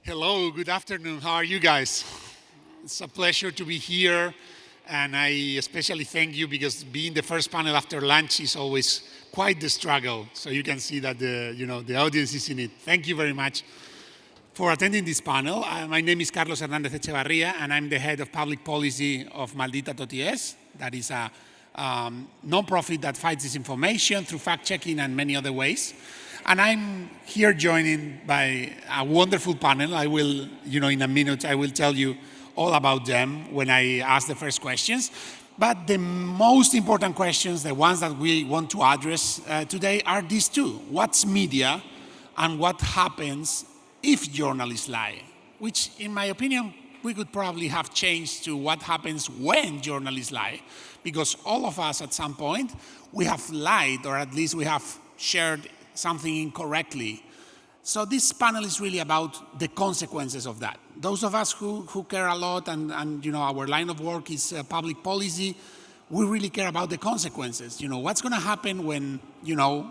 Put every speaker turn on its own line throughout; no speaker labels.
Hello, good afternoon. How are you guys? It's a pleasure to be here, and I especially thank you because being the first panel after lunch is always quite the struggle. So you can see that the audience is in it. Thank you very much for attending this panel. My name is Carlos Hernández Echevarría, and I'm the head of public policy of Maldita.es. That is a non-profit that fights disinformation through fact-checking and many other ways. And I'm here joining by a wonderful panel. I will, in a minute, I will tell you all about them when I ask the first questions. But the most important questions, the ones that we want to address today, are these two. What's media and what happens if journalists lie? Which, in my opinion, we could probably have changed to what happens when journalists lie. Because all of us at some point, we have lied, or at least we have shared something incorrectly. So this panel is really about the consequences of that. Those of us who care a lot and our line of work is public policy, we really care about the consequences. What's going to happen when,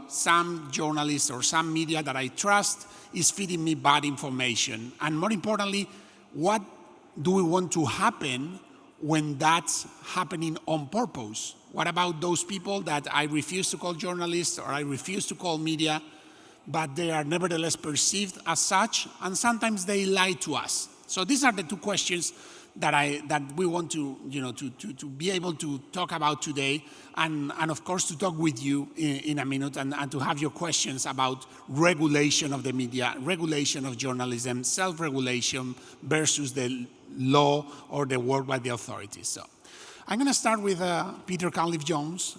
some journalist or some media that I trust is feeding me bad information? And more importantly, what do we want to happen when that's happening on purpose? What about those people that I refuse to call journalists or I refuse to call media, but they are nevertheless perceived as such, and sometimes they lie to us? So these are the two questions that we want to be able to talk about today, and of course to talk with you in a minute and to have your questions about regulation of the media, regulation of journalism, self-regulation versus the law or the work by the authorities. So I'm going to start with Peter Cunliffe-Jones,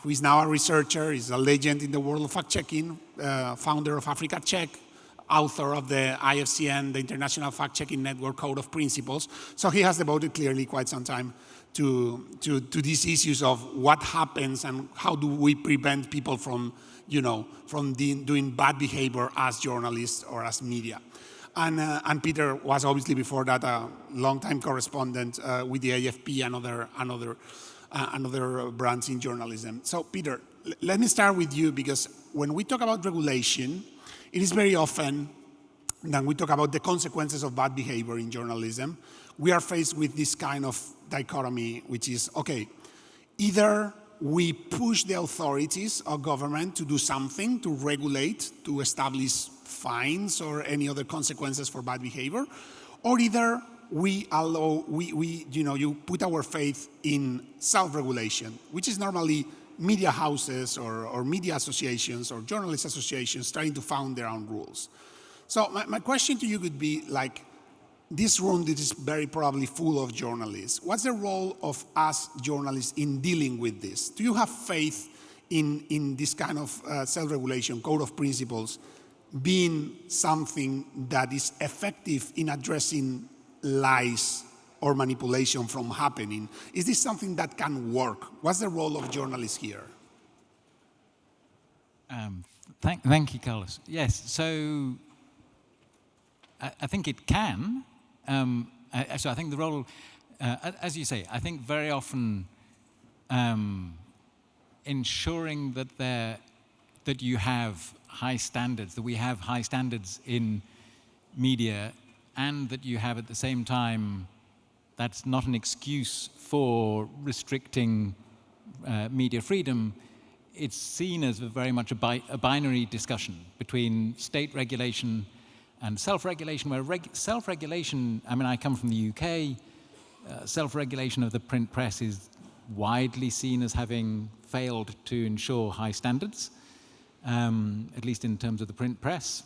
who is now a researcher, is a legend in the world of fact-checking, founder of Africa Check, author of the IFCN, the International Fact-Checking Network Code of Principles. So he has devoted clearly quite some time to these issues of what happens and how do we prevent people from doing bad behavior as journalists or as media. And Peter was obviously before that a long-time correspondent with the AFP and other brands in journalism. So Peter, let me start with you, because when we talk about regulation, it is very often that we talk about the consequences of bad behavior in journalism. We are faced with this kind of dichotomy, which is, okay, either we push the authorities or government to do something to regulate, to establish fines or any other consequences for bad behavior, or either we allow, you put our faith in self-regulation, which is normally media houses or media associations or journalist associations trying to found their own rules. So my question to you would be, like, this room that is very probably full of journalists, what's the role of us journalists in dealing with this? Do you have faith in this kind of self-regulation, code of principles, being something that is effective in addressing lies or manipulation from happening? Is this something that can work? What's the role of journalists here?
Thank you, Carlos. Yes, so I think it can. So I think the role, as you say, I think very often ensuring that you have high standards, that we have high standards in media, and that you have at the same time, that's not an excuse for restricting media freedom. It's seen as very much a binary discussion between state regulation and self-regulation, where self-regulation, I mean, I come from the UK, self-regulation of the print press is widely seen as having failed to ensure high standards, at least in terms of the print press,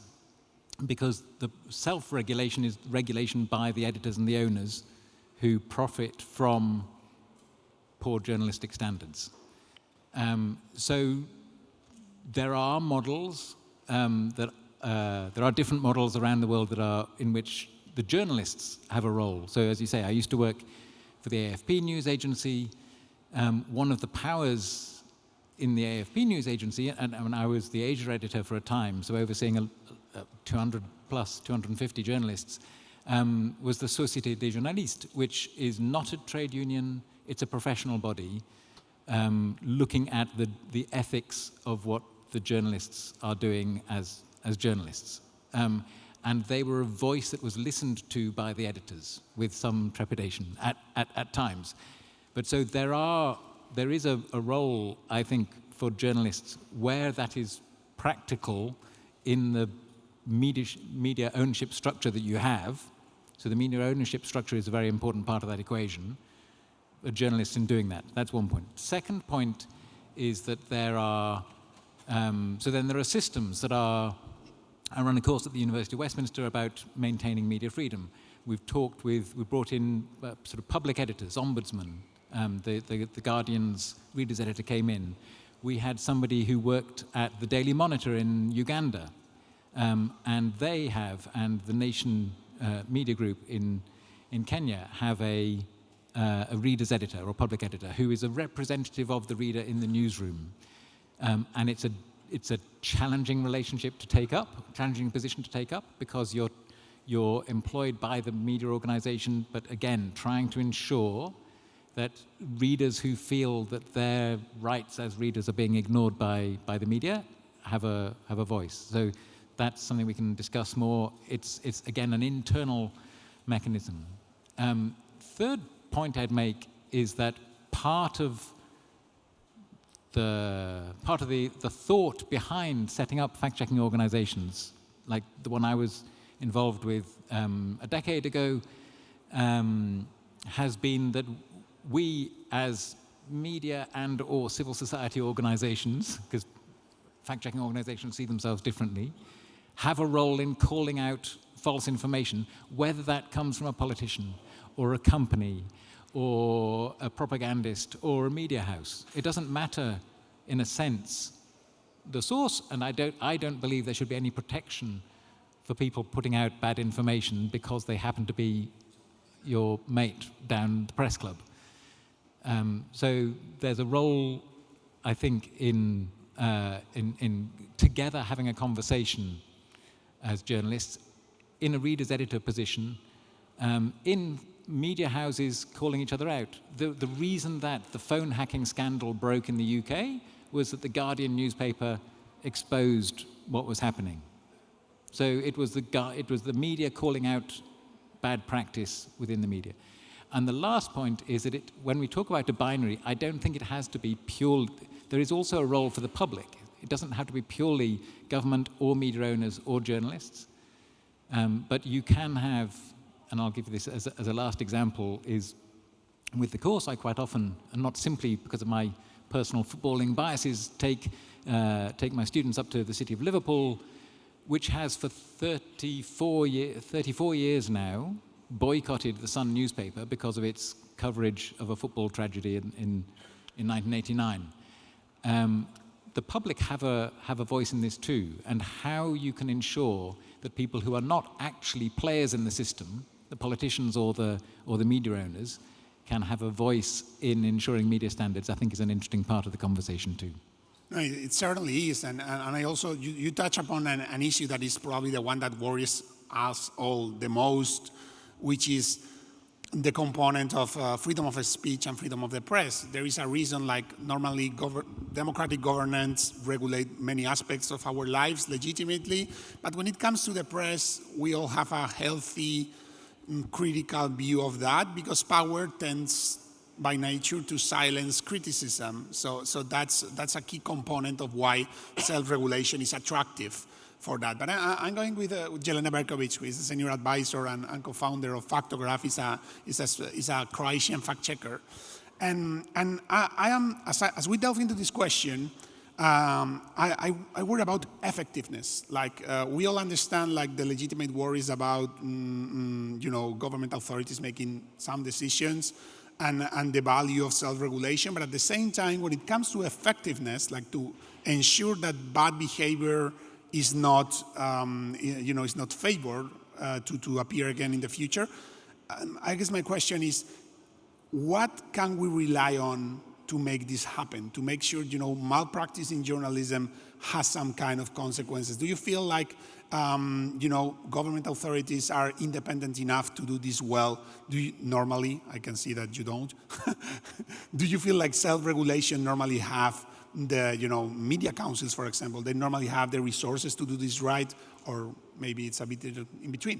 because the self-regulation is regulation by the editors and the owners who profit from poor journalistic standards. So there are models there are different models around the world in which the journalists have a role. So as you say, I used to work for the AFP news agency. One of the powers in the AFP news agency, and I was the Asia editor for a time, so overseeing 250 journalists, was the Société des Journalistes, which is not a trade union, it's a professional body looking at the ethics of what the journalists are doing as journalists. and they were a voice that was listened to by the editors with some trepidation at times. But so there is a role, I think, for journalists where that is practical in the media ownership structure that you have. So the media ownership structure is a very important part of that equation. A journalist in doing that. That's one point. Second point is that there are systems that are. I run a course at the University of Westminster about maintaining media freedom. We've brought in sort of public editors, ombudsman. The Guardian's readers editor came in. We had somebody who worked at the Daily Monitor in Uganda, and the Nation Media Group in Kenya have a reader's editor or public editor who is a representative of the reader in the newsroom, and it's a challenging relationship to take up, challenging position to take up, because you're employed by the media organization, but again, trying to ensure that readers who feel that their rights as readers are being ignored by the media have a voice. So that's something we can discuss more. It's again an internal mechanism. Third point I'd make is that part of the thought behind setting up fact-checking organizations, like the one I was involved with a decade ago, has been that we as media and or civil society organizations, because fact-checking organizations see themselves differently, have a role in calling out false information, whether that comes from a politician or a company or a propagandist or a media house. It doesn't matter, in a sense, the source, and I don't believe there should be any protection for people putting out bad information because they happen to be your mate down the press club. So there's a role, I think, in together having a conversation as journalists, in a reader's editor position, in media houses calling each other out. The reason that the phone hacking scandal broke in the UK was that the Guardian newspaper exposed what was happening. So it was the media calling out bad practice within the media. And the last point is that when we talk about a binary, I don't think it has to be pure. There is also a role for the public. It doesn't have to be purely government or media owners or journalists. But you can have, and I'll give you this as a last example, is with the course I quite often, and not simply because of my personal footballing biases, take my students up to the city of Liverpool, which has for 34 years now boycotted the Sun newspaper because of its coverage of a football tragedy in 1989. The public have a voice in this too, and how you can ensure that people who are not actually players in the system, the politicians or the media owners, can have a voice in ensuring media standards, I think is an interesting part of the conversation too.
No, it certainly is, and I also, you touch upon an issue that is probably the one that worries us all the most, which is the component of freedom of speech and freedom of the press. There is a reason, like normally democratic governance regulate many aspects of our lives legitimately, but when it comes to the press, we all have a healthy, critical view of that, because power tends by nature to silence criticism. So that's a key component of why self-regulation is attractive for that. But I'm going with Jelena Berkovic, who is a senior advisor and co-founder of Factograph, is a Croatian fact checker. And I am, as we delve into this question, I worry about effectiveness. Like we all understand, like the legitimate worries about, government authorities making some decisions and the value of self-regulation. But at the same time, when it comes to effectiveness, like to ensure that bad behavior is not, is not favored to appear again in the future. I guess my question is, what can we rely on to make this happen? To make sure, malpractice in journalism has some kind of consequences. Do you feel like, government authorities are independent enough to do this well? Do you normally? I can see that you don't. Do you feel like self-regulation normally have the, media councils, for example, they normally have the resources to do this right? or maybe it's a bit in between?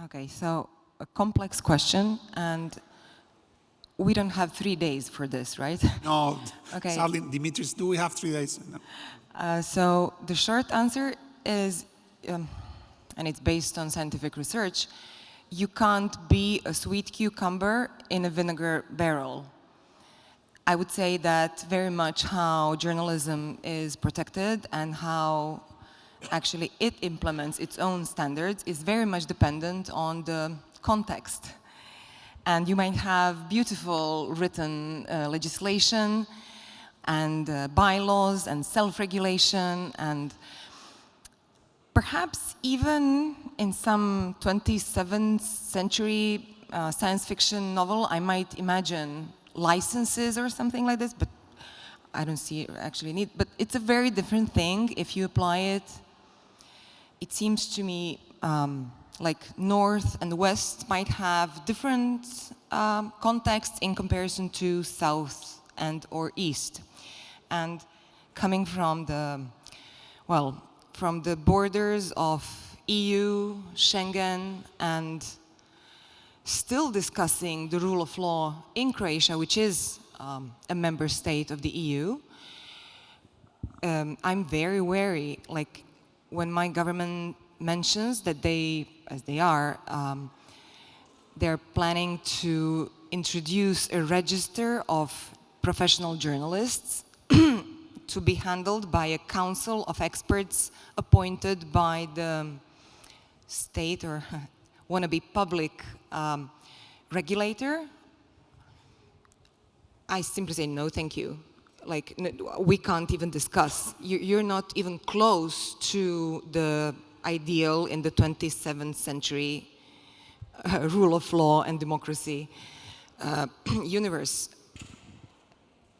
Okay, so a complex question, and we don't have 3 days for this, right?
No,
Okay.
sadly, Dimitris, do we have 3 days? No.
So the short answer is, and it's based on scientific research, you can't be a sweet cucumber in a vinegar barrel. I would say that very much how journalism is protected and how actually it implements its own standards is very much dependent on the context. And you might have beautiful written legislation and bylaws and self-regulation, and perhaps even in some 27th century science fiction novel, I might imagine licenses or something like this, but I don't see it actually need. But it's a very different thing if you apply it. It seems to me like North and West might have different contexts in comparison to South and or East. And coming from the, well, from the borders of EU, Schengen, and still discussing the rule of law in Croatia, which is a member state of the EU, I'm very wary, like when my government mentions that they, as they are, they're planning to introduce a register of professional journalists to be handled by a council of experts appointed by the state or wannabe public regulator. I simply say no, thank you. Like, we can't even discuss. You're not even close to the ideal in the 27th century rule of law and democracy universe.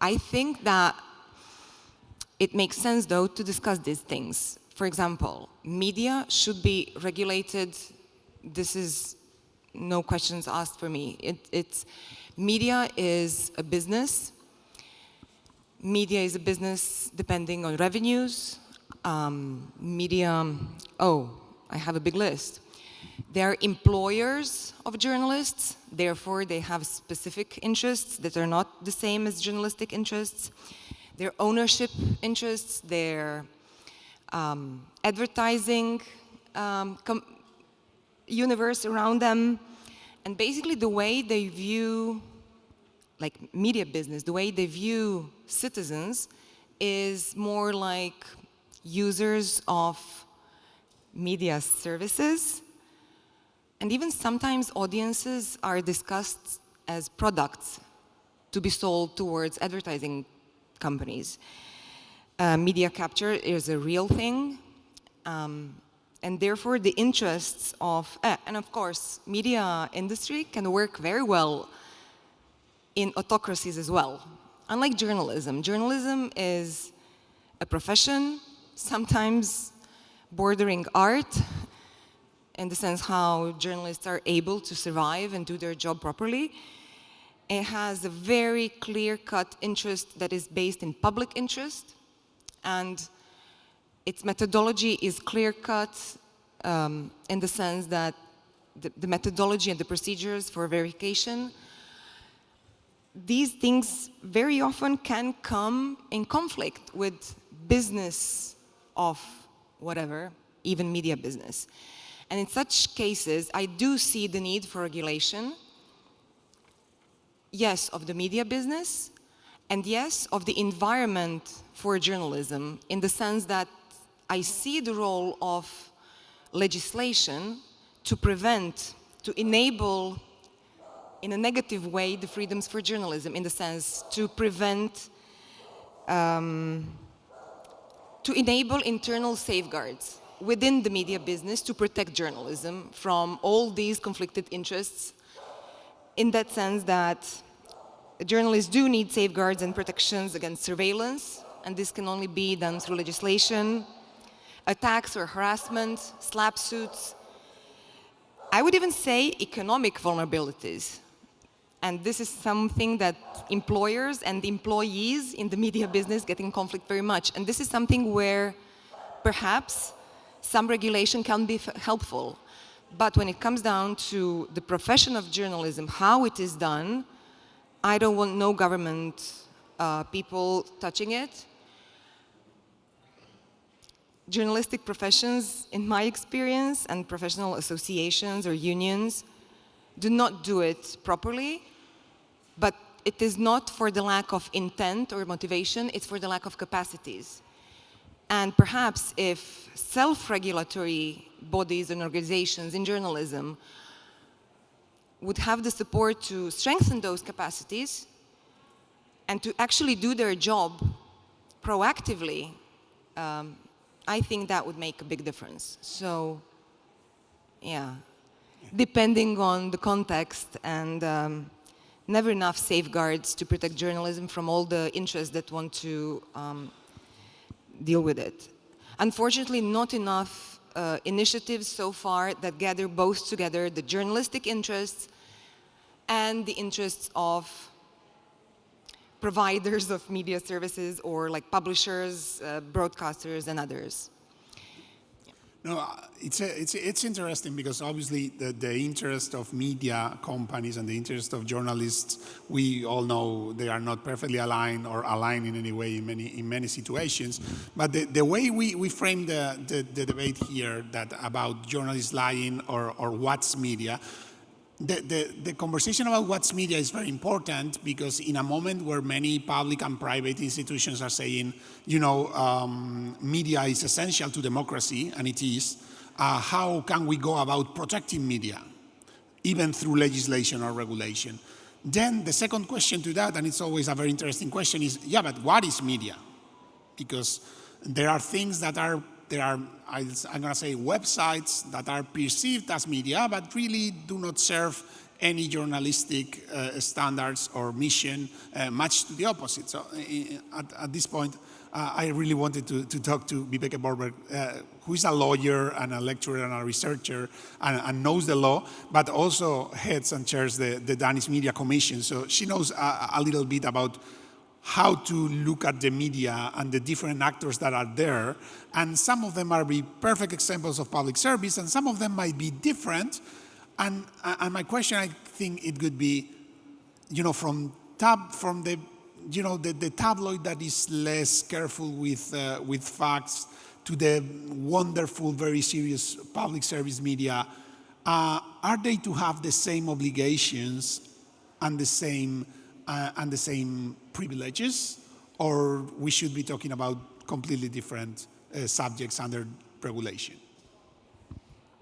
I think that it makes sense, though, to discuss these things. For example, media should be regulated. This is no questions asked for me. Media is a business. Media is a business depending on revenues. Media, oh, I have a big list. They're employers of journalists, therefore they have specific interests that are not the same as journalistic interests. Their ownership interests, their advertising universe around them, and basically the way they view, like media business, the way they view citizens is more like users of media services. And even sometimes audiences are discussed as products to be sold towards advertising companies. Media capture is a real thing. And therefore the interests of, and of course, media industry can work very well in autocracies as well. Unlike journalism, journalism is a profession, sometimes bordering art, in the sense how journalists are able to survive and do their job properly. It has a very clear-cut interest that is based in public interest, and its methodology is clear-cut in the sense that the methodology and the procedures for verification, these things very often can come in conflict with business of whatever, even media business. And in such cases, I do see the need for regulation, yes, of the media business, and yes, of the environment for journalism, in the sense that I see the role of legislation to prevent, to enable, in a negative way, the freedoms for journalism, in the sense to prevent, to enable internal safeguards within the media business to protect journalism from all these conflicted interests, in that sense that journalists do need safeguards and protections against surveillance, and this can only be done through legislation, attacks or harassment, slap suits. I would even say economic vulnerabilities. And this is something that employers and employees in the media business get in conflict very much. And this is something where perhaps some regulation can be helpful. But when it comes down to the profession of journalism, how it is done, I don't want no government people touching it. Journalistic professions, in my experience, and professional associations or unions do not do it properly, but it is not for the lack of intent or motivation, it's for the lack of capacities. And perhaps if self-regulatory bodies and organizations in journalism would have the support to strengthen those capacities and to actually do their job proactively, I think that would make a big difference. So, yeah, depending on the context, and never enough safeguards to protect journalism from all the interests that want to deal with it. Unfortunately, not enough initiatives so far that gather both together the journalistic interests and the interests of providers of media services, or like publishers, broadcasters, and others.
No, it's interesting because obviously the interest of media companies and the interest of journalists, we all know they are not perfectly aligned or aligned in any way in many situations. But the way we frame the debate here that about journalists lying or what's media, the conversation about what's media is very important, because in a moment where many public and private institutions are saying, you know, media is essential to democracy, and it is, how can we go about protecting media, even through legislation or regulation? Then the second question to that, and it's always a very interesting question, is, yeah, but what is media? Because there are things that are, I'm going to say, websites that are perceived as media, but really do not serve any journalistic standards or mission, much to the opposite. So at this point, I really wanted to talk to Vibeke Borberg, who is a lawyer and a lecturer and a researcher and knows the law, but also heads and chairs the Danish Media Commission. So she knows a little bit about how to look at the media and the different actors that are there. And some of them are be perfect examples of public service, and some of them might be different. And my question, I think it could be, you know, from the, you know, the tabloid that is less careful with facts to the wonderful, very serious public service media, are they to have the same obligations and the same privileges, or we should be talking about completely different subjects under regulation?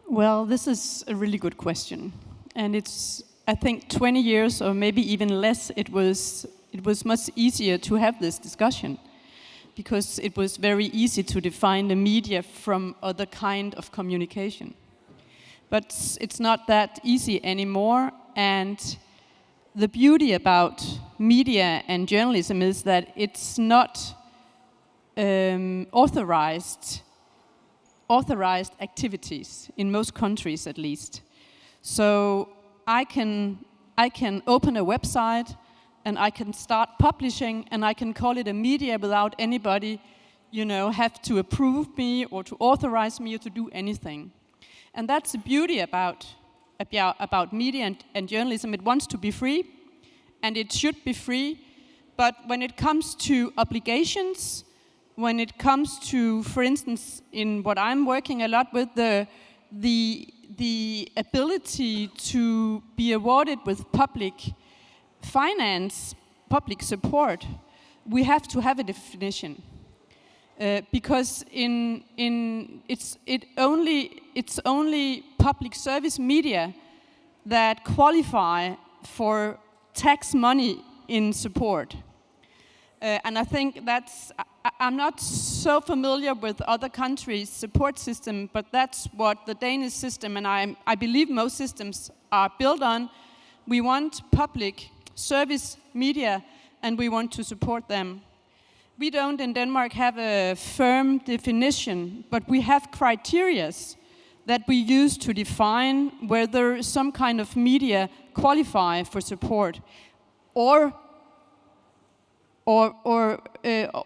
Well, this is a really good question, and it's, I think, 20 years or maybe even less. It was much easier to have this discussion, because it was very easy to define the media from other kind of communication. But it's not that easy anymore, and the beauty about media and journalism is that it's not authorized activities, in most countries at least. So I can open a website and I can start publishing, and I can call it a media without anybody, you know, have to approve me or to authorize me or to do anything. And that's the beauty about media and journalism. It wants to be free, and it should be free. But when it comes to obligations, when it comes to, for instance, in what I'm working a lot with, the ability to be awarded with public finance, public support, we have to have a definition. Because it's only public service media that qualify for tax money in support. And I think I'm not so familiar with other countries' support system, but that's what the Danish system, and I believe most systems, are built on. We want public service media, and we want to support them. We don't in Denmark have a firm definition, but we have criteria that we use to define whether some kind of media qualify for support, or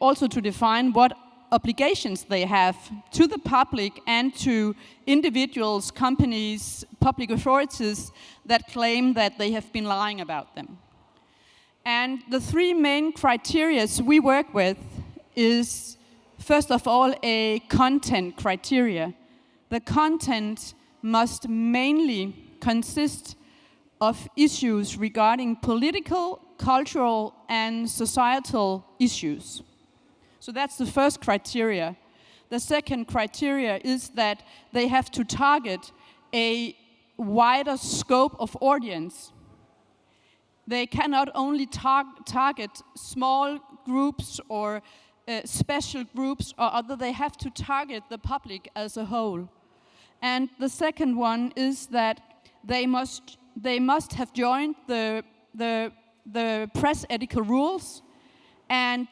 also to define what obligations they have to the public and to individuals, companies, public authorities that claim that they have been lying about them. And the three main criteria we work with is, first of all, a content criteria. The content must mainly consist of issues regarding political, cultural, and societal issues. So that's the first criteria. The second criteria is that they have to target a wider scope of audience. They cannot only target small groups or special groups or other, they have to target the public as a whole. And the second one is that they must have joined the press ethical rules and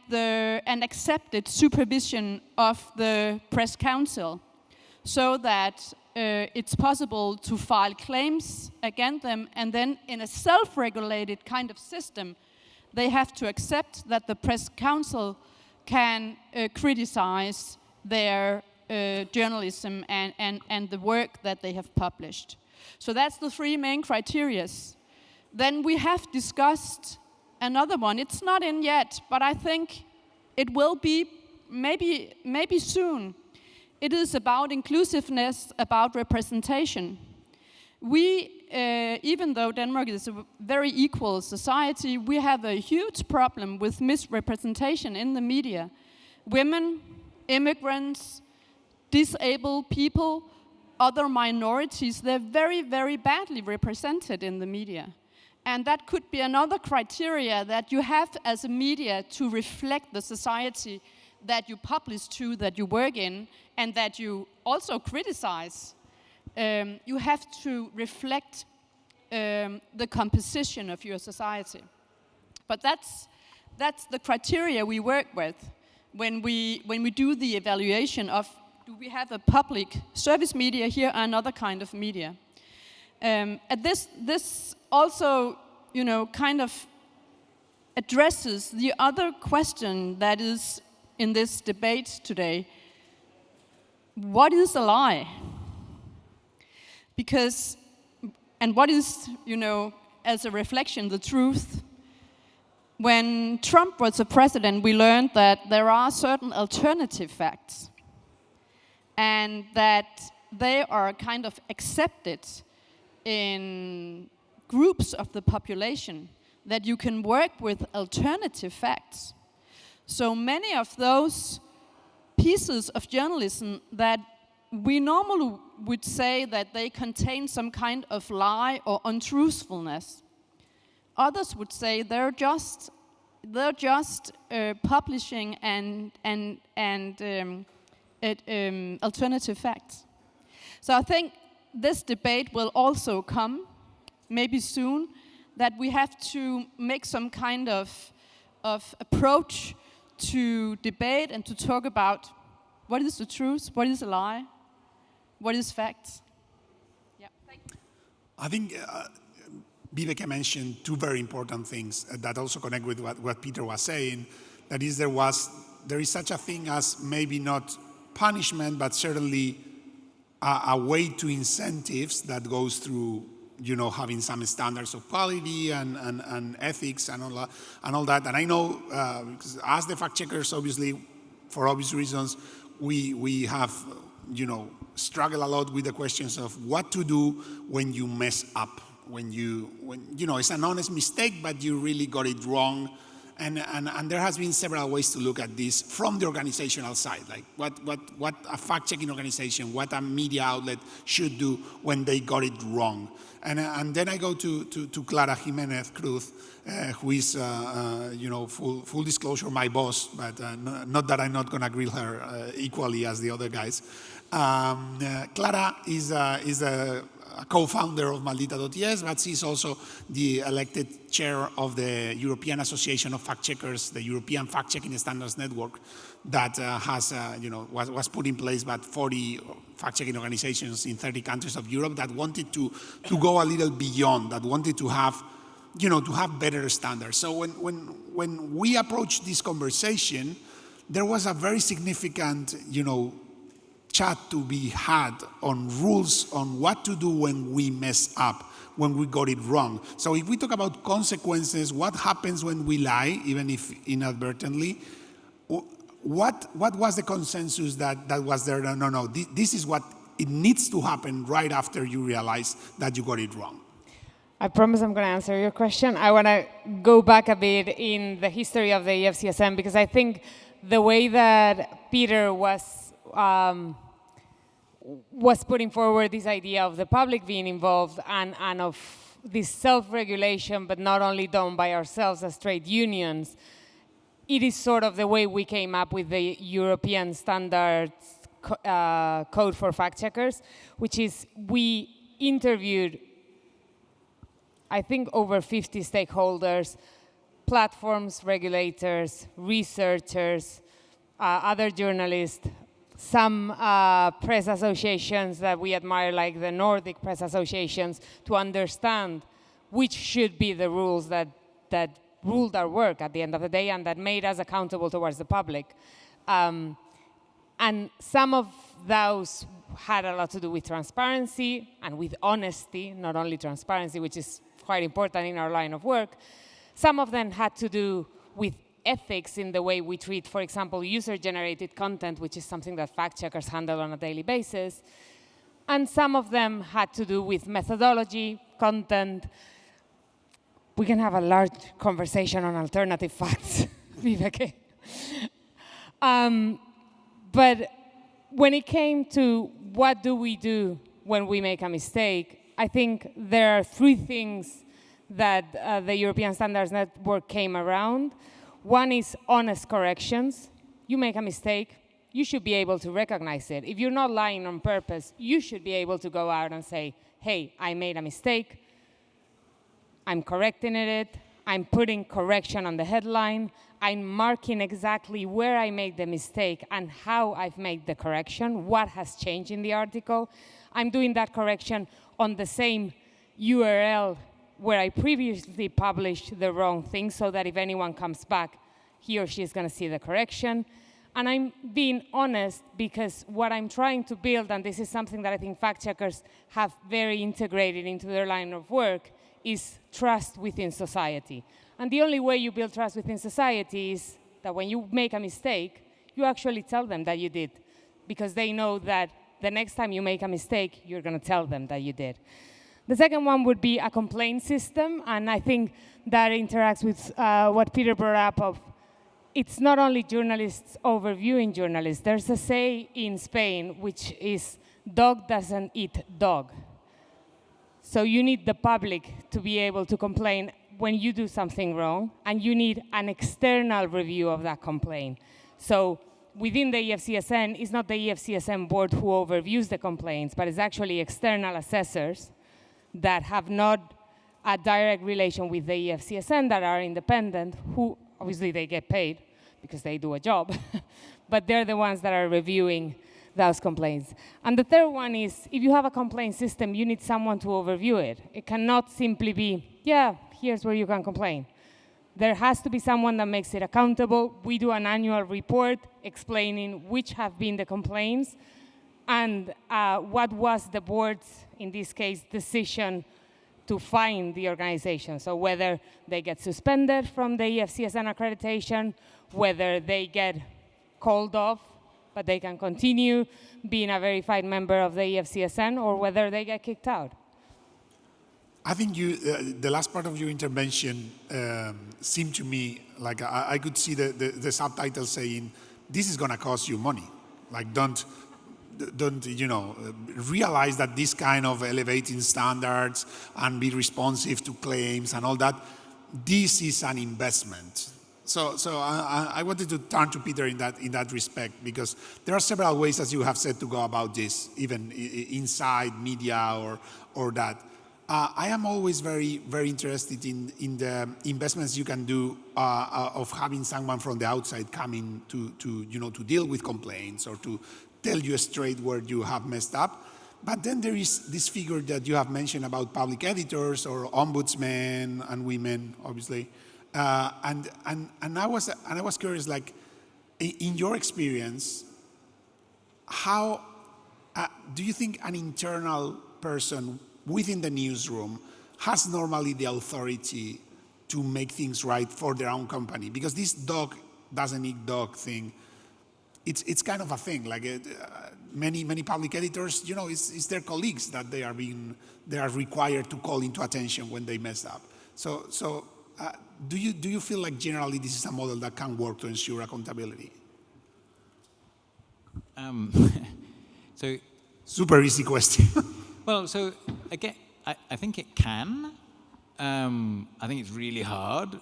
accepted supervision of the press council, so that it's possible to file claims against them, and then in a self-regulated kind of system, they have to accept that the press council can criticize their journalism and the work that they have published. So that's the three main criteria. Then we have discussed another one. It's not in yet, but I think it will be maybe soon. It is about inclusiveness, about representation. We, even though Denmark is a very equal society, we have a huge problem with misrepresentation in the media. Women, immigrants, disabled people, other minorities, they're very, very badly represented in the media. And that could be another criteria that you have as a media to reflect the society that you publish to, that you work in, and that you also criticize. You have to reflect the composition of your society. But that's the criteria we work with when we do the evaluation of, do we have a public service media here or another kind of media? This also, kind of addresses the other question that is in this debate today. What is a lie? Because, and what is, as a reflection, the truth? When Trump was a president, we learned that there are certain alternative facts, and that they are kind of accepted in groups of the population, that you can work with alternative facts. So many of those pieces of journalism that we normally would say that they contain some kind of lie or untruthfulness, others would say they're just publishing and alternative facts. So I think this debate will also come, maybe soon, that we have to make some kind of approach to debate and to talk about what is the truth, what is a lie, what is facts. Yeah, thank you.
I think Viveka mentioned two very important things that also connect with what Peter was saying. That is, there is such a thing as maybe not punishment, but certainly a way to incentives that goes through, having some standards of quality and ethics and all that. And I know, because as the fact checkers, obviously, for obvious reasons, we have, struggle a lot with the questions of what to do when you mess up, when it's an honest mistake, but you really got it wrong. And there has been several ways to look at this from the organizational side, like what a fact-checking organization, what a media outlet should do when they got it wrong. And then I go to Clara Jimenez Cruz, who is, full disclosure, my boss, but not that I'm not going to grill her equally as the other guys. Clara is a co-founder of Maldita.es, but she's also the elected chair of the European Association of Fact Checkers, the European Fact-Checking Standards Network that was put in place by 40 fact-checking organizations in 30 countries of Europe that wanted to go a little beyond, that wanted to have, to have better standards. So when we approach this conversation, there was a very significant, chat to be had on rules on what to do when we mess up, when we got it wrong. So if we talk about consequences, what happens when we lie, even if inadvertently, what was the consensus that was there? No, this is what it needs to happen right after you realize that you got it wrong.
I promise I'm going to answer your question. I want to go back a bit in the history of the EFCSM, because I think the way that Peter was putting forward this idea of the public being involved and of this self-regulation, but not only done by ourselves as trade unions, it is sort of the way we came up with the European Standards Code for Fact Checkers, which is we interviewed, I think, over 50 stakeholders, platforms, regulators, researchers, other journalists, some press associations that we admire, like the Nordic press associations, to understand which should be the rules that ruled our work at the end of the day and that made us accountable towards the public. And some of those had a lot to do with transparency and with honesty, not only transparency, which is quite important in our line of work. Some of them had to do with ethics in the way we treat, for example, user-generated content, which is something that fact-checkers handle on a daily basis. And some of them had to do with methodology, content. We can have a large conversation on alternative facts, Viveke. But when it came to what do we do when we make a mistake, I think there are three things that the European Standards Network came around. One is honest corrections. You make a mistake, you should be able to recognize it. If you're not lying on purpose, you should be able to go out and say, hey, I made a mistake, I'm correcting it, I'm putting correction on the headline, I'm marking exactly where I made the mistake and how I've made the correction, what has changed in the article. I'm doing that correction on the same URL where I previously published the wrong thing, so that if anyone comes back, he or she is going to see the correction. And I'm being honest because what I'm trying to build, and this is something that I think fact checkers have very integrated into their line of work, is trust within society. And the only way you build trust within society is that when you make a mistake, you actually tell them that you did, because they know that the next time you make a mistake, you're going to tell them that you did. The second one would be a complaint system, and I think that interacts with what Peter brought up of it's not only journalists overviewing journalists. There's a say in Spain, which is dog doesn't eat dog. So you need the public to be able to complain when you do something wrong, and you need an external review of that complaint. So within the EFCSN, it's not the EFCSN board who overviews the complaints, but it's actually external assessors that have not a direct relation with the EFCSN, that are independent, who obviously they get paid because they do a job, but they're the ones that are reviewing those complaints. And the third one is, if you have a complaint system, you need someone to overview it. It cannot simply be, yeah, here's where you can complain. There has to be someone that makes it accountable. We do an annual report explaining which have been the complaints and what was the board's, in this case, decision to fine the organization. So whether they get suspended from the EFCSN accreditation, whether they get called off, but they can continue being a verified member of the EFCSN, or whether they get kicked out.
I think the last part of your intervention seemed to me like I could see the subtitle saying, this is going to cost you money. Like, don't realize that this kind of elevating standards and be responsive to claims and all that, this is an investment. So I wanted to turn to Peter in that respect, because there are several ways, as you have said, to go about this, even inside media or that. I am always very, very interested in the investments you can do of having someone from the outside coming to deal with complaints or to tell you straight where you have messed up. But then there is this figure that you have mentioned about public editors or ombudsmen and women, obviously. And I was curious, like, in your experience, how do you think an internal person within the newsroom has normally the authority to make things right for their own company? Because this dog doesn't eat dog thing, it's kind of a thing. Like many public editors, you know, it's their colleagues that they are required to call into attention when they mess up. So do you feel like generally this is a model that can work to ensure accountability?
So,
super easy question.
well, so again, I think it can. I think it's really hard,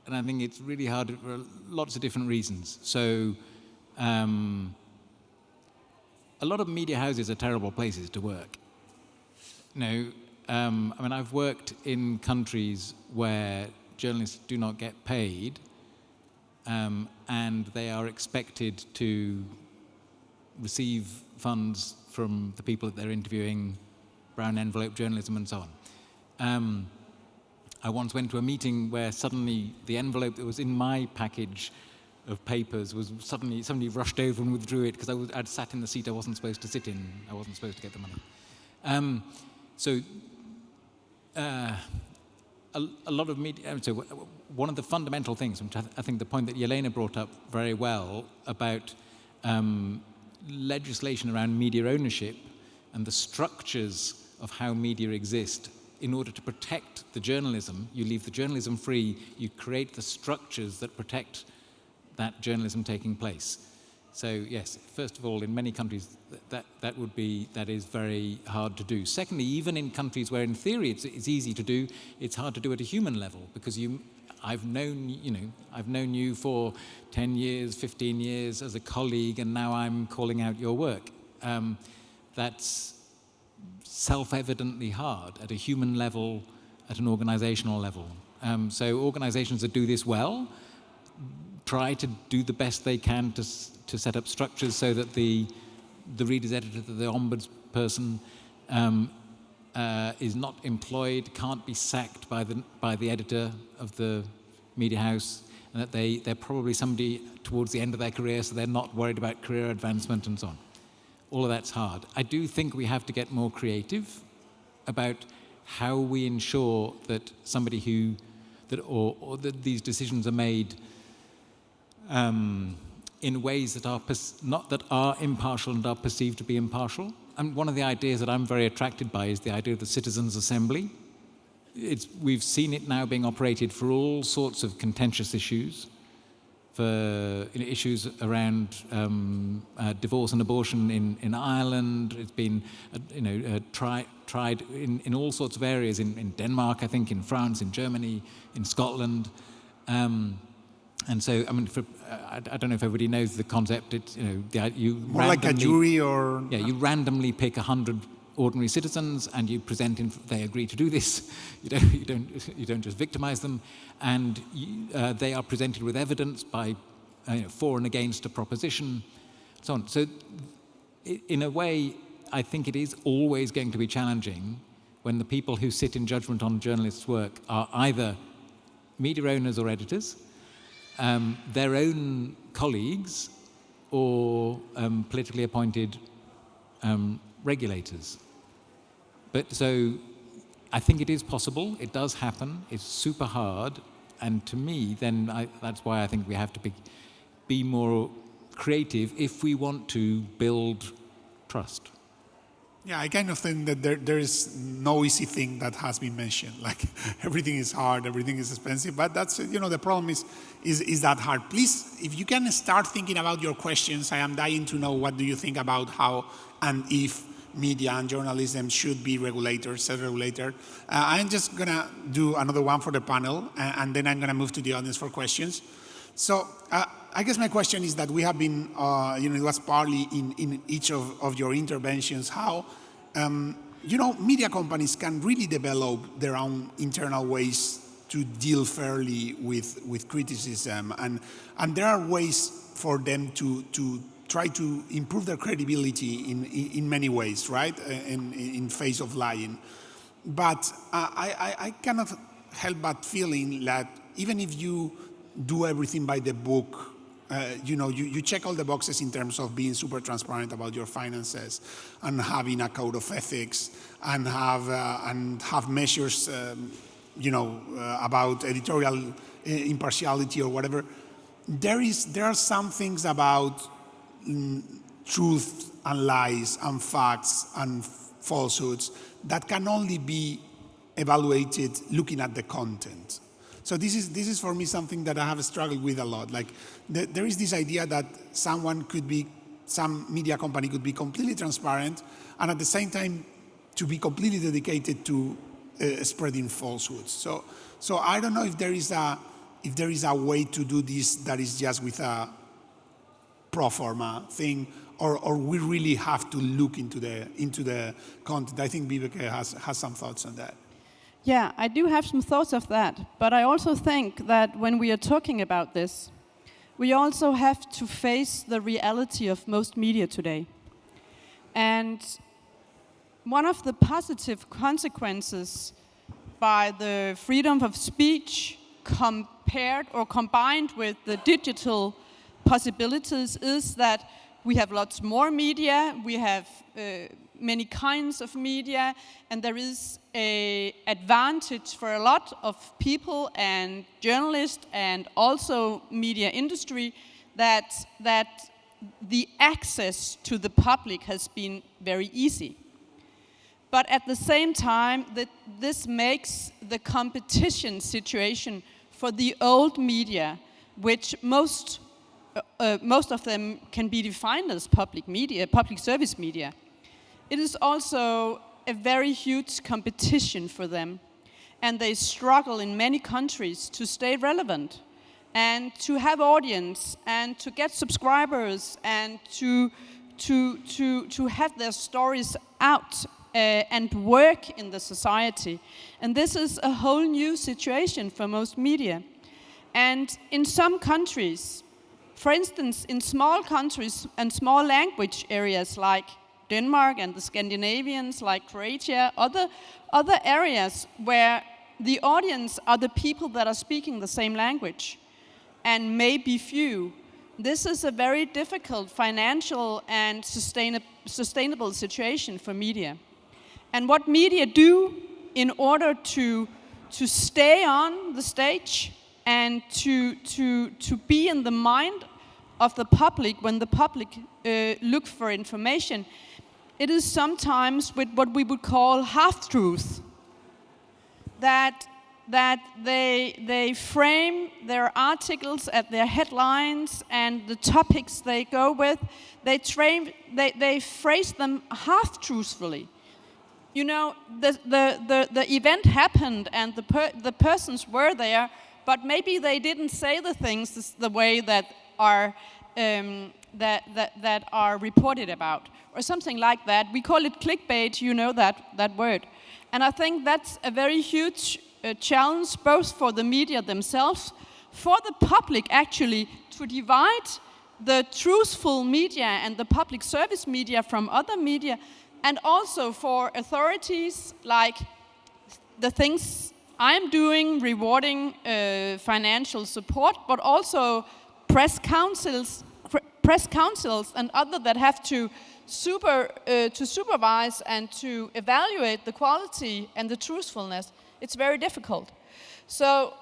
and I think it's really hard for lots of different reasons. So, a lot of media houses are terrible places to work. You know, I mean, I've worked in countries where journalists do not get paid, and they are expected to receive funds from the people that they're interviewing, brown envelope journalism and so on. I once went to a meeting where suddenly the envelope that was in my package of papers was suddenly somebody rushed over and withdrew it because I'd sat in the seat I wasn't supposed to sit in. I wasn't supposed to get the money. A lot of media. So one of the fundamental things, which I think the point that Yelena brought up very well about legislation around media ownership and the structures of how media exist. In order to protect the journalism, you leave the journalism free, you create the structures that protect that journalism taking place. So yes, first of all, in many countries, that is very hard to do. Secondly, even in countries where in theory it's easy to do, it's hard to do at a human level because I've known you for 10 years, 15 years as a colleague, and now I'm calling out your work. That's self-evidently hard at a human level, at an organizational level. So organizations that do this well try to do the best they can to set up structures so that the reader's editor, the ombudsperson, is not employed, can't be sacked by the editor of the media house, and that they're probably somebody towards the end of their career, so they're not worried about career advancement and so on. All of that's hard. I do think we have to get more creative about how we ensure that somebody that these decisions are made in ways that are impartial and are perceived to be impartial. And one of the ideas that I'm very attracted by is the idea of the citizens' assembly. We've seen it now being operated for all sorts of contentious issues, for issues around divorce and abortion in Ireland. It's been tried in all sorts of areas, in Denmark, I think, in France, in Germany, in Scotland. And so, I mean, I don't know if everybody knows the concept. It's, you
more like a jury, or
you randomly pick 100 ordinary citizens, and you present. They agree to do this. You don't just victimize them, and they are presented with evidence by for and against a proposition, so on. So, in a way, I think it is always going to be challenging when the people who sit in judgment on journalists' work are either media owners or editors, their own colleagues, or politically appointed regulators. But so I think it is possible. It does happen. It's super hard. And to me, then that's why I think we have to be more creative if we want to build trust.
Yeah, I kind of think that there is no easy thing that has been mentioned. Like everything is hard, everything is expensive, but that's, the problem is that hard. Please, if you can start thinking about your questions, I am dying to know what do you think about how and if media and journalism should be regulated, self-regulated. I'm just gonna do another one for the panel, and then I'm gonna move to the audience for questions. So I guess my question is that we have been, it was partly in each of your interventions, how, media companies can really develop their own internal ways to deal fairly with criticism. And there are ways for them to try to improve their credibility in many ways, right, in face of lying. But I cannot help but feeling that even if you do everything by the book, you check all the boxes in terms of being super transparent about your finances and having a code of ethics and have measures, about editorial impartiality or whatever. There are some things about truth and lies and facts and falsehoods that can only be evaluated looking at the content. So this is for me something that I have struggled with a lot. Like there is this idea that some media company could be completely transparent and at the same time to be completely dedicated to spreading falsehoods. So I don't know if there is a way to do this that is just with a pro forma thing, or we really have to look into the content. I think Viveke has some thoughts on that.
Yeah, I do have some thoughts of that, but I also think that when we are talking about this, we also have to face the reality of most media today. And one of the positive consequences by the freedom of speech compared or combined with the digital possibilities is that we have lots more media, we have many kinds of media, and there is an advantage for a lot of people and journalists and also media industry that the access to the public has been very easy. But at the same time, this makes the competition situation for the old media, which most of them can be defined as public media, public service media. It is also a very huge competition for them, and they struggle in many countries to stay relevant and to have audience and to get subscribers and to have their stories out and work in the society. And this is a whole new situation for most media. And in some countries, for instance, in small countries and small language areas like Denmark and the Scandinavians, like Croatia, other areas where the audience are the people that are speaking the same language, and maybe few. This is a very difficult financial and sustainable situation for media. And what media do in order to stay on the stage and to be in the mind of the public when the public look for information, it is sometimes with what we would call half-truth. That they frame their articles at their headlines and the topics they go with, they phrase them half-truthfully. You know, the event happened and the persons were there, but maybe they didn't say the things the way that are that are reported about, or something like that. We call it clickbait, you know that word. And I think that's a very huge challenge, both for the media themselves, for the public actually, to divide the truthful media and the public service media from other media, and also for authorities, like the things I'm doing, rewarding financial support, but also press councils and other that have to supervise and to evaluate the quality and the truthfulness. It's very difficult. So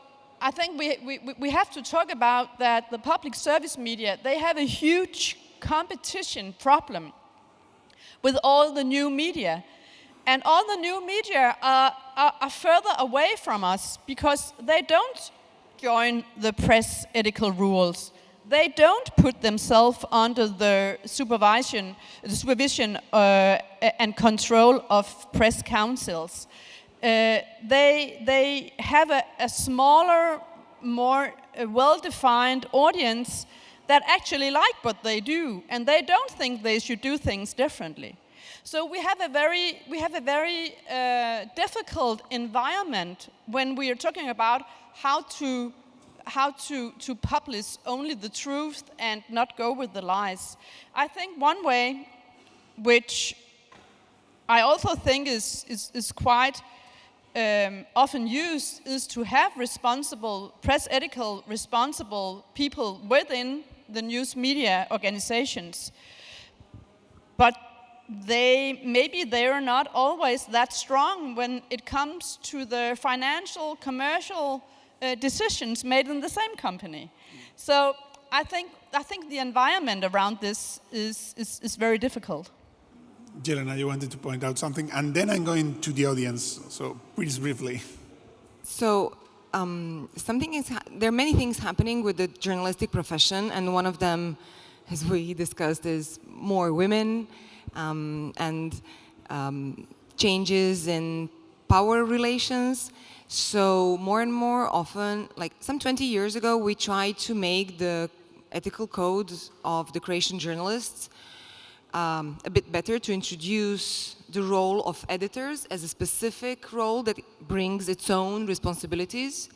I think we have to talk about that the public service media, they have a huge competition problem with all the new media. And all the new media are further away from us because they don't join the press ethical rules. They don't put themselves under the supervision and control of press councils. They have a smaller, more well-defined audience that actually like what they do, and they don't think they should do things differently. So we have a very difficult environment when we are talking about how to publish only the truth and not go with the lies. I think one way, which I also think is quite often used, is to have responsible, press ethical, responsible people within
the news media organizations, but maybe they're not always that strong when it comes to the financial, commercial decisions made in the same company. So I think the environment around this is very difficult.
Jelena, you wanted to point out something, and then I'm going to the audience, so please briefly.
So there are many things happening with the journalistic profession, and one of them, as we discussed, is more women and changes in power relations. So more and more often, like some 20 years ago, we tried to make the ethical code of the Croatian journalists a bit better, to introduce the role of editors as a specific role that brings its own responsibilities.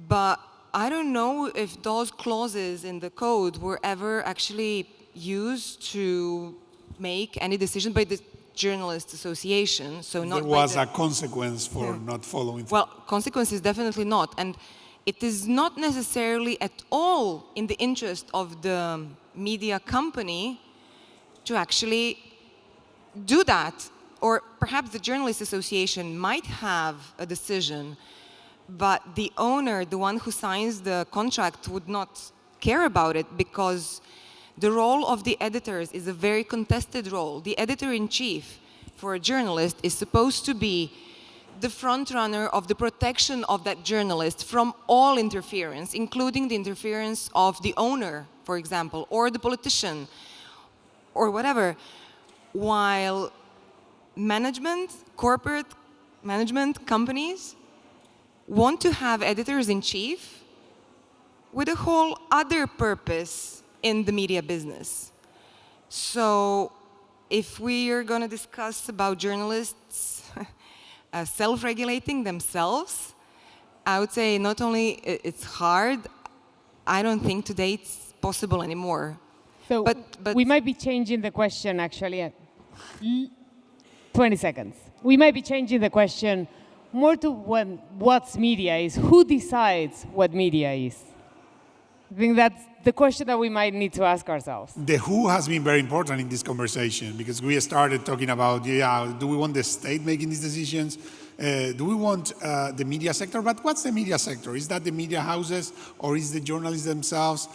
But I don't know if those clauses in the code were ever actually used to make any decision by the Journalist Association. So not
there was a consequence for not following.
Well, consequences definitely not. And it is not necessarily at all in the interest of the media company to actually do that. Or perhaps the Journalist Association might have a decision, but the owner, the one who signs the contract, would not care about it, because the role of the editors is a very contested role. The editor-in-chief for a journalist is supposed to be the front runner of the protection of that journalist from all interference, including the interference of the owner, for example, or the politician, or whatever. While management, corporate management companies want to have editors-in-chief with a whole other purpose in the media business. So if we are going to discuss about journalists self-regulating themselves, I would say not only it's hard, I don't think today it's possible anymore.
So
but
we might be changing the question, actually. 20 seconds. We might be changing the question more to what's media is. Who decides what media is? I think that's the question that we might need to ask ourselves.
The who has been very important in this conversation, because we started talking about, do we want the state making these decisions? Do we want the media sector? But what's the media sector? Is that the media houses, or is the journalists themselves?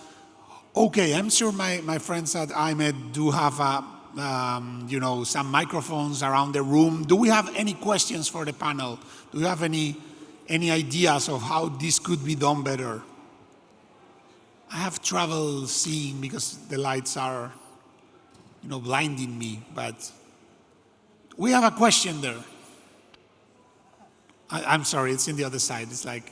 Okay, I'm sure my friends at IMED do have some microphones around the room. Do we have any questions for the panel? Do you have any ideas of how this could be done better? I have trouble seeing because the lights are, blinding me, but we have a question there. I'm sorry, it's in the other side. It's like,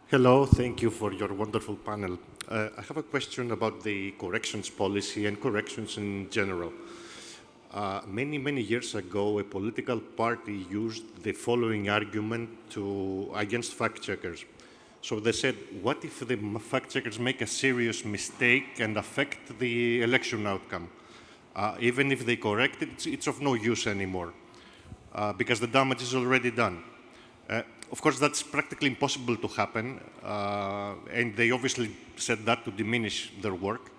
hello, thank you for your wonderful panel. I have a question about the corrections policy and corrections in general. Many years ago, a political party used the following argument against fact-checkers. So they said, what if the fact-checkers make a serious mistake and affect the election outcome? Even if they correct it, it's of no use anymore, because the damage is already done. Of course, that's practically impossible to happen, and they obviously said that to diminish their work.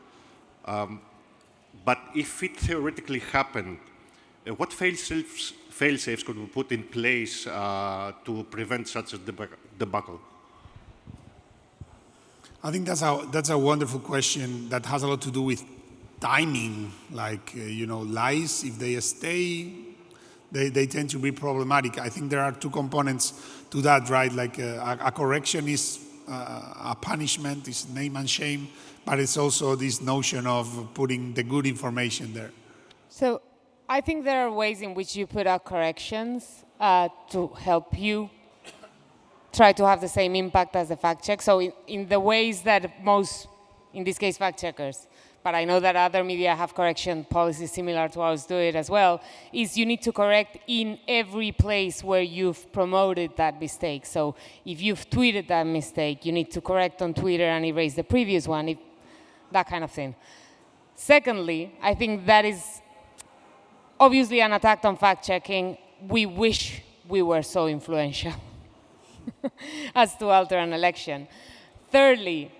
But if it theoretically happened, what fail-safes could we put in place to prevent such a debacle?
I think that's a wonderful question that has a lot to do with timing. Like, lies, if they stay, they tend to be problematic. I think there are two components to that, right? Like a correction is a punishment, is name and shame, but it's also this notion of putting the good information there.
So I think there are ways in which you put out corrections to help you try to have the same impact as the fact check. So in the ways that most, in this case, fact checkers, but I know that other media have correction policies similar to ours do it as well, is you need to correct in every place where you've promoted that mistake. So if you've tweeted that mistake, you need to correct on Twitter and erase the previous one, that kind of thing. Secondly, I think that is obviously an attack on fact-checking. We wish we were so influential as to alter an election. Thirdly,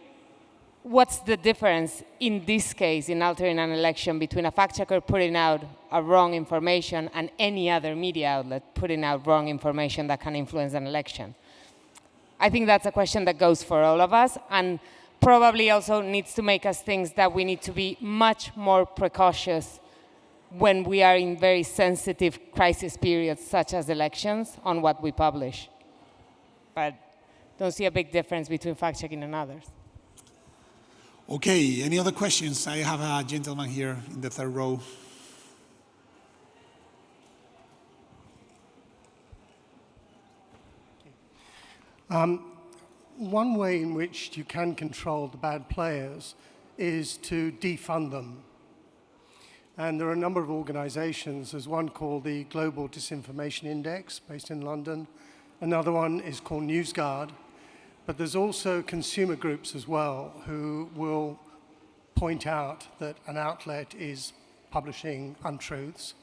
what's the difference in this case in altering an election between a fact-checker putting out a wrong information and any other media outlet putting out wrong information that can influence an election? I think that's a question that goes for all of us, and probably also needs to make us think that we need to be much more precautious when we are in very sensitive crisis periods such as elections on what we publish. But don't see a big difference between fact-checking and others.
Okay, any other questions? I have a gentleman here in the third row.
One way in which you can control the bad players is to defund them. And there are a number of organizations. There's one called the Global Disinformation Index, based in London. Another one is called NewsGuard. But there's also consumer groups as well who will point out that an outlet is publishing untruths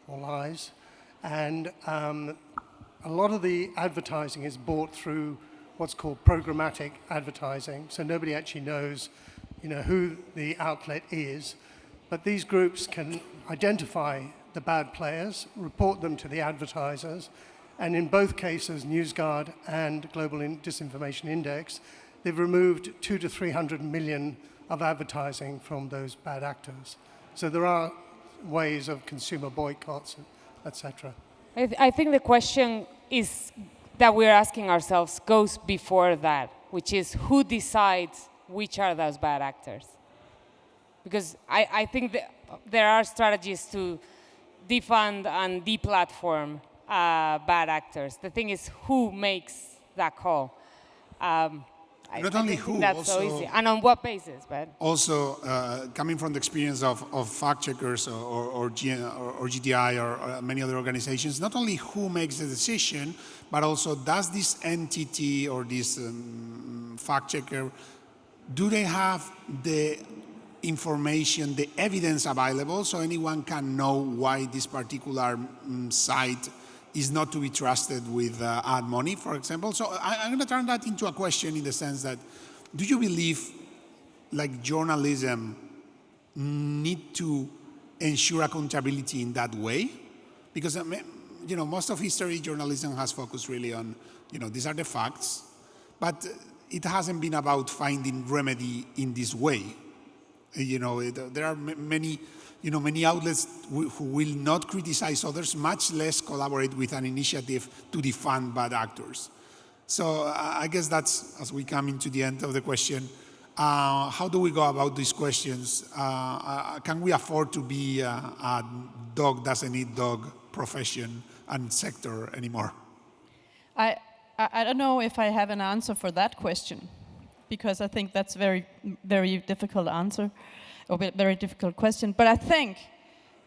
or lies. And a lot of the advertising is bought through what's called programmatic advertising. So nobody actually knows, who the outlet is. But these groups can identify the bad players, report them to the advertisers, and in both cases, NewsGuard and Global Disinformation Index, they've removed 200 to 300 million of advertising from those bad actors. So there are ways of consumer boycotts, etc.
I think the question is that we're asking ourselves goes before that, which is who decides which are those bad actors? Because I think that there are strategies to defund and deplatform bad actors. The thing is who makes that call.
Not only who,
that's
also,
so easy. And on what basis, but
also coming from the experience of fact-checkers or GTI or many other organizations, not only who makes the decision, but also does this entity or this fact-checker, do they have the information, the evidence available so anyone can know why this particular site is not to be trusted with ad money, for example? So I'm going to turn that into a question in the sense that, do you believe like journalism need to ensure accountability in that way? Because most of history journalism has focused really on, these are the facts, but it hasn't been about finding remedy in this way. There are many outlets who will not criticize others, much less collaborate with an initiative to defund bad actors. So I guess that's, as we come into the end of the question, how do we go about these questions? Can we afford to be a dog doesn't eat dog profession and sector anymore?
I don't know if I have an answer for that question, because I think that's very, very difficult answer, or very difficult question. But I think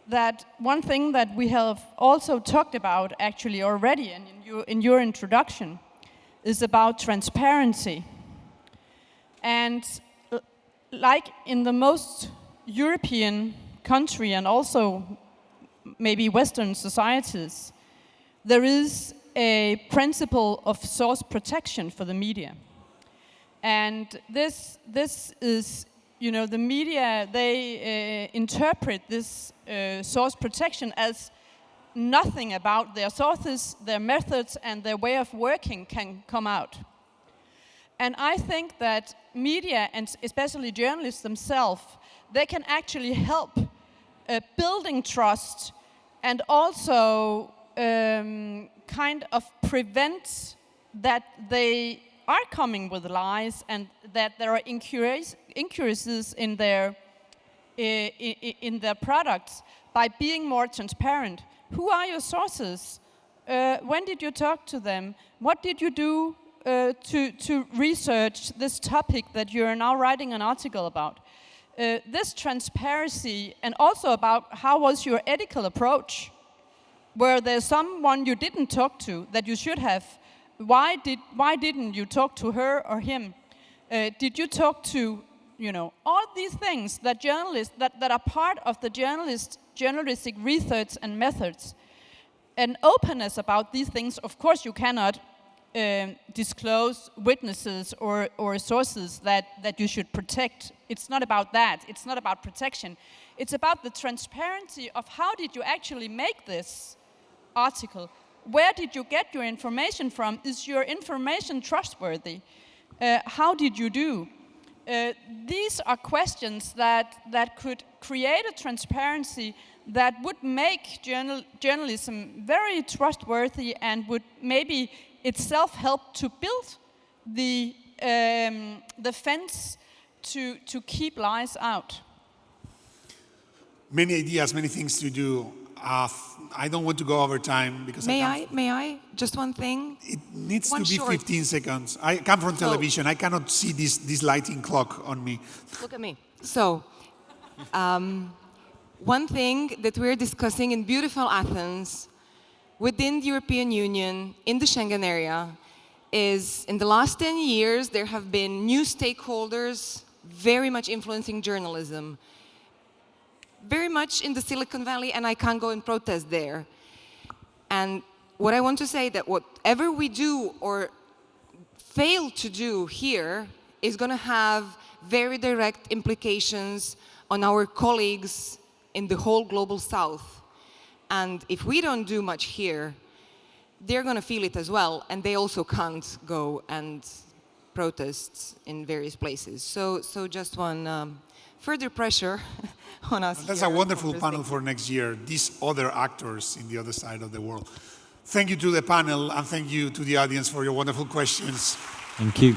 that one thing that we have also talked about actually already in your introduction is about transparency. And like in the most European country and also maybe Western societies, there is a principle of source protection for the media. And this is, the media, they interpret this source protection as nothing about their sources, their methods, and their way of working can come out. And I think that media, and especially journalists themselves, they can actually help building trust and also kind of prevent that they are coming with lies and that there are incuracies in their products by being more transparent. Who are your sources? When did you talk to them? What did you do to research this topic that you're now writing an article about? This transparency, and also about how was your ethical approach? Were there someone you didn't talk to that you should have? Why didn't you talk to her or him? Did you talk to you know, all these things that journalists, that are part of the journalistic research and methods. And openness about these things, of course you cannot disclose witnesses or sources that you should protect. It's not about that. It's not about protection. It's about the transparency of how did you actually make this article? Where did you get your information from? Is your information trustworthy? How did you do? These are questions that could create a transparency that would make journalism very trustworthy and would maybe itself help to build the fence to keep lies out.
Many ideas, many things to do. I don't want to go over time because
May I? Just one thing?
It needs
One
to be
short.
15 seconds. I come from television. I cannot see this lighting clock on me.
Look at me. So, one thing that we're discussing in beautiful Athens, within the European Union, in the Schengen area, is in the last 10 years, there have been new stakeholders very much influencing journalism. Very much in the Silicon Valley, and I can't go and protest there. And what I want to say that whatever we do or fail to do here is going to have very direct implications on our colleagues in the whole global south. And if we don't do much here, they're going to feel it as well, and they also can't go and protest in various places. So just one further pressure on us.
That's a wonderful panel for next year, these other actors in the other side of the world. Thank you to the panel, and thank you to the audience for your wonderful questions.
Thank you.